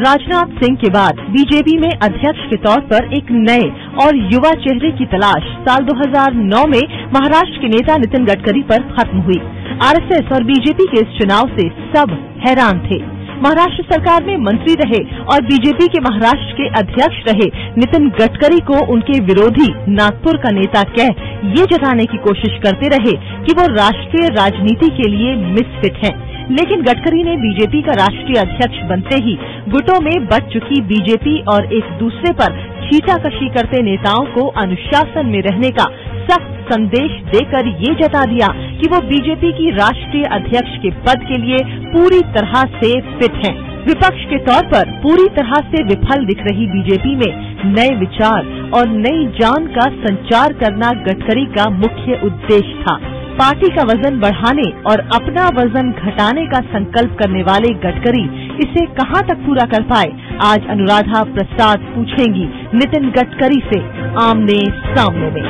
राजनाथ सिंह के बाद बीजेपी में अध्यक्ष के तौर पर एक नए और युवा चेहरे की तलाश साल 2009 में महाराष्ट्र के नेता नितिन गडकरी पर खत्म हुई। आरएसएस और बीजेपी के इस चुनाव से सब हैरान थे। महाराष्ट्र सरकार में मंत्री रहे और बीजेपी के महाराष्ट्र के अध्यक्ष रहे नितिन गडकरी को उनके विरोधी नागपुर का नेता कह ये जताने की कोशिश करते रहे कि वो राष्ट्रीय राजनीति के लिए मिसफिट हैं। लेकिन गडकरी ने बीजेपी का राष्ट्रीय अध्यक्ष बनते ही गुटों में बंट चुकी बीजेपी और एक दूसरे पर छींटाकशी करते नेताओं को अनुशासन में रहने का सख्त संदेश देकर ये जता दिया कि वो बीजेपी की राष्ट्रीय अध्यक्ष के पद के लिए पूरी तरह से फिट हैं। विपक्ष के तौर पर पूरी तरह से विफल दिख रही बीजेपी में नए विचार और नई जान का संचार करना गडकरी का मुख्य उद्देश्य था। पार्टी का वजन बढ़ाने और अपना वजन घटाने का संकल्प करने वाले गडकरी इसे कहां तक पूरा कर पाए, आज अनुराधा प्रसाद पूछेंगी नितिन गडकरी से आमने सामने में।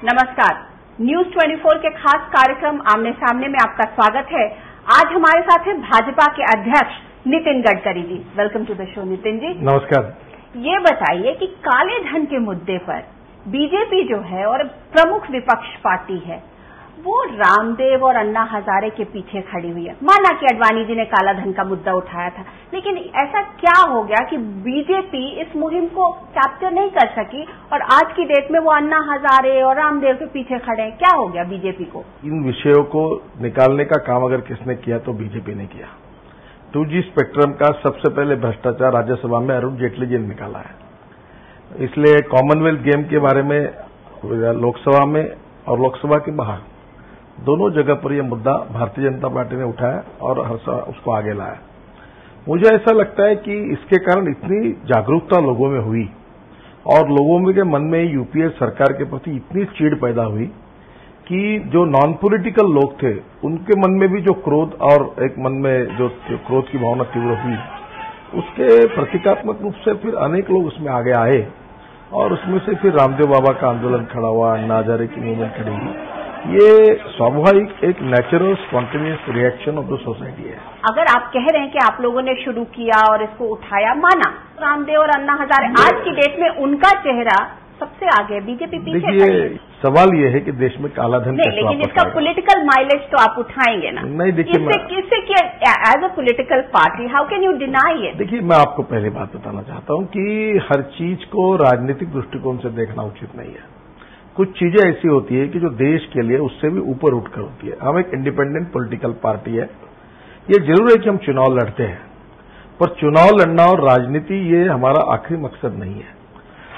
नमस्कार, न्यूज 24 के खास कार्यक्रम आमने सामने में आपका स्वागत है। आज हमारे साथ है भाजपा के अध्यक्ष Nitin Gadkari ji. Welcome to the show Nitin ji. नमस्कार। ये बताइए कि काले धन के मुद्दे पर बीजेपी जो है और प्रमुख विपक्ष पार्टी है वो रामदेव और अन्ना हजारे के पीछे खड़ी हुई है। माना कि अडवाणी जी ने काला धन का मुद्दा उठाया था, लेकिन ऐसा क्या हो गया कि बीजेपी इस मुहिम को कैप्चर नहीं कर सकी और आज की डेट में वो अन्ना हजारे और रामदेव के पीछे खड़े हैं? क्या हो गया बीजेपी को? इन विषयों को निकालने का काम अगर किसने किया तो बीजेपी ने किया। 2G स्पेक्ट्रम का सबसे पहले भ्रष्टाचार राज्यसभा में अरुण जेटली जी ने निकाला है। इसलिए कॉमनवेल्थ गेम के बारे में लोकसभा में और लोकसभा के बाहर दोनों जगह पर यह मुद्दा भारतीय जनता पार्टी ने उठाया और उसको आगे लाया। मुझे ऐसा लगता है कि इसके कारण इतनी जागरूकता लोगों में हुई और लोगों के मन में यूपीए सरकार के प्रति इतनी चिढ़ पैदा हुई कि जो नॉन पॉलिटिकल लोग थे उनके मन में भी जो क्रोध और एक मन में जो क्रोध की भावना तीव्र हुई, उसके प्रतीकात्मक रूप से फिर अनेक लोग उसमें आगे आए और उसमें से फिर रामदेव बाबा का आंदोलन खड़ा हुआ, अन्ना हजारे की मूवमेंट खड़ी हुई। ये स्वाभाविक एक natural spontaneous reaction of the society है। अगर आप कह रहे हैं कि आप लोगों ने शुरू किया और इसको उठाया, माना रामदेव और अन्ना हजारे आज की डेट में उनका चेहरा सबसे आगे, बीजेपी पीछे। देखिए, सवाल ये है कि देश में काला धन नहीं, लेकिन इसका पॉलिटिकल माइलेज तो आप उठाएंगे ना? नहीं, देखिए, इससे as a political party how can you deny it? देखिए, मैं आपको पहली बात बताना चाहता हूं कि हर चीज को राजनीतिक दृष्टिकोण से देखना उचित नहीं है। कुछ चीजें ऐसी होती है कि जो देश के लिए उससे भी ऊपर उठकर होती है। हम एक इंडिपेंडेंट पॉलिटिकल पार्टी है। ये जरूर है कि हम चुनाव लड़ते हैं, पर चुनाव लड़ना और राजनीति ये हमारा आखिरी मकसद नहीं है।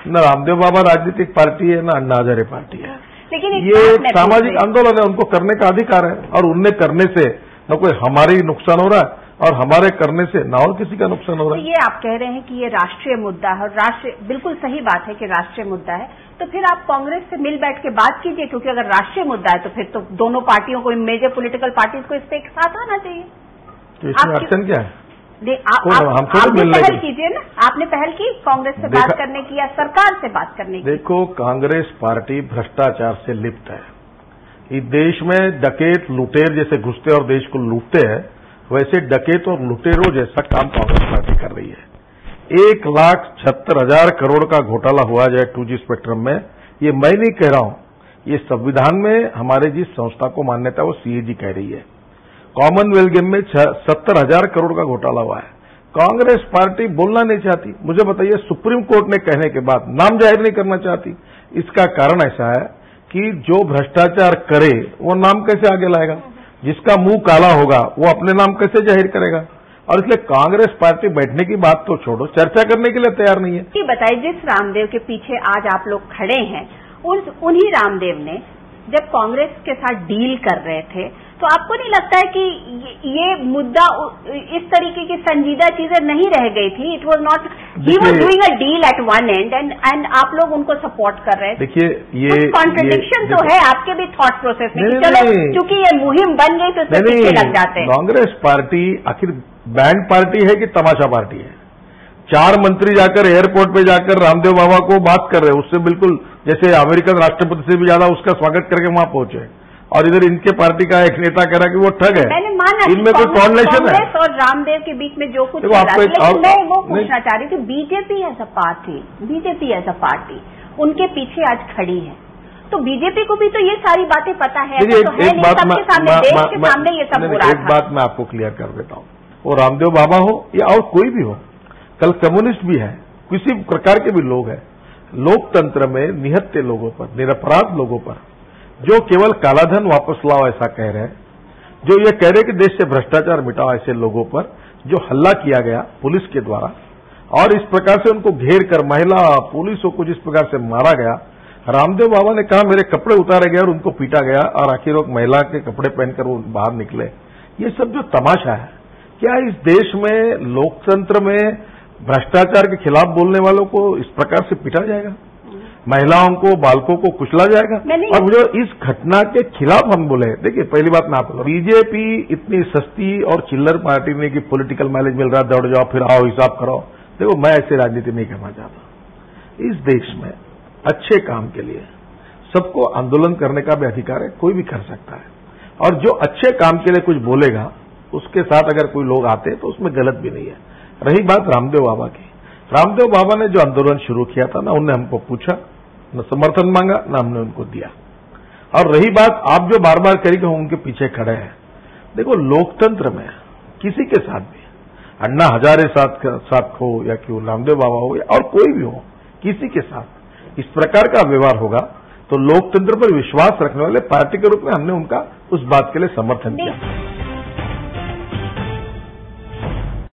न रामदेव बाबा राजनीतिक पार्टी है, न अन्ना हजारे पार्टी है। लेकिन ये एक सामाजिक आंदोलन है, उनको करने का अधिकार है और उनने करने से न कोई हमारे ही नुकसान हो रहा है और हमारे करने से न और किसी का नुकसान हो रहा है। ये आप कह रहे हैं कि ये राष्ट्रीय मुद्दा है और राष्ट्रीय, बिल्कुल सही बात है कि राष्ट्रीय मुद्दा है, तो फिर आप कांग्रेस से मिल बैठ के बात कीजिए, क्योंकि अगर राष्ट्रीय मुद्दा है तो फिर तो दोनों पार्टियों को, मेजर पॉलिटिकल पार्टीज को इस पे एक साथ आना चाहिए। तो इसमें अड़चन क्या है? आप पहल कीजिए ना। आपने पहल की कांग्रेस से बात करने की या सरकार से बात करने की? देखो, कांग्रेस पार्टी भ्रष्टाचार से लिप्त है। इस देश में डकैत लुटेर जैसे घुसते और देश को लूटते हैं, वैसे डकैत और लुटेरों जैसा काम कांग्रेस पार्टी कर रही है। 1,76,000 करोड़ का घोटाला हुआ जाए 2G स्पेक्ट्रम में, ये मैं नहीं कह रहा हूं, ये संविधान में हमारे जिस संस्था को मान्यता है वो CAG कह रही है। कॉमनवेल्थ गेम में 70,000 करोड़ का घोटाला हुआ है। कांग्रेस पार्टी बोलना नहीं चाहती। मुझे बताइए, सुप्रीम कोर्ट ने कहने के बाद नाम जाहिर नहीं करना चाहती। इसका कारण ऐसा है कि जो भ्रष्टाचार करे वो नाम कैसे आगे लाएगा? जिसका मुंह काला होगा वो अपने नाम कैसे जाहिर करेगा? और इसलिए कांग्रेस पार्टी बैठने की बात तो छोड़ो, चर्चा करने के लिए तैयार नहीं है। ये बताइए, जिस रामदेव के पीछे आज आप लोग खड़े हैं, उन्हीं रामदेव ने जब कांग्रेस के साथ डील कर रहे थे, तो आपको नहीं लगता है कि ये मुद्दा इस तरीके की संजीदा चीजें नहीं रह गई थी? It was not, he was doing a deal at one and and आप लोग उनको सपोर्ट कर रहे थे। देखिए, ये कॉन्ट्रडिक्शन तो है आपके भी थॉट प्रोसेस में। चलो, क्योंकि ये मुहिम बन गई तो उससे पीछे लग जाते हैं। कांग्रेस पार्टी आखिर बैंड पार्टी है कि तमाशा पार्टी है? 4 मंत्री जाकर एयरपोर्ट पे जाकर रामदेव बाबा को बात कर रहे हैं, उससे बिल्कुल जैसे अमेरिकन राष्ट्रपति से भी ज्यादा उसका स्वागत करके वहां पहुंचे। और इधर इनके पार्टी का एक नेता कह रहा कि वो ठग है। मैंने माना इनमें कोई कॉर्डिनेशन है। कांग्रेस और रामदेव के बीच में जो कुछ देखो, आपको एक लेकिन मैं वो पूछना चाह रही थी, बीजेपी एज अ पार्टी उनके पीछे आज खड़ी है, तो बीजेपी को भी तो ये सारी बातें पता है, तो है नहीं सबके सामने, देश के सामने ये सब हो रहा था। एक बात मैं आपको क्लियर कर देता हूँ, वो रामदेव बाबा हो या और कोई भी हो, कल कम्युनिस्ट भी है, किसी प्रकार के भी लोग हैं, लोकतंत्र में निहत्थे लोगों पर, निरपराध लोगों पर, जो केवल कालाधन वापस लाओ ऐसा कह रहे हैं, जो ये कह रहे कि देश से भ्रष्टाचार मिटाओ, ऐसे लोगों पर जो हल्ला किया गया पुलिस के द्वारा और इस प्रकार से उनको घेर कर महिला पुलिसों को जिस प्रकार से मारा गया, रामदेव बाबा ने कहा मेरे कपड़े उतारे गए और उनको पीटा गया और आखिर वो महिला के कपड़े पहनकर वो बाहर निकले। ये सब जो तमाशा है, क्या इस देश में लोकतंत्र में भ्रष्टाचार के खिलाफ बोलने वालों को इस प्रकार से पीटा जाएगा, महिलाओं को, बालकों को कुचला जाएगा? और जो इस घटना के खिलाफ हम बोले, देखिए पहली बात मैं आपको, बीजेपी इतनी सस्ती और चिल्लर पार्टी नहीं कि पॉलिटिकल माइलेज मिल रहा है दौड़ जाओ फिर आओ हिसाब करो। देखो मैं ऐसे राजनीति नहीं करना चाहता। इस देश में अच्छे काम के लिए सबको आंदोलन करने का भी अधिकार है, कोई भी कर सकता है, और जो अच्छे काम के लिए कुछ बोलेगा उसके साथ अगर कोई लोग आते तो उसमें गलत भी नहीं है। रही बात रामदेव बाबा की, रामदेव बाबा ने जो आंदोलन शुरू किया था ना, उनने हमको पूछा, न समर्थन मांगा, न हमने उनको दिया। और रही बात आप जो बार बार करी कि हम उनके पीछे खड़े हैं, देखो लोकतंत्र में किसी के साथ भी, अन्ना हजारे साथ हो या क्यों रामदेव बाबा हो या और कोई भी हो, किसी के साथ इस प्रकार का व्यवहार होगा तो लोकतंत्र पर विश्वास रखने वाले पार्टी के रूप में हमने उनका उस बात के लिए समर्थन किया।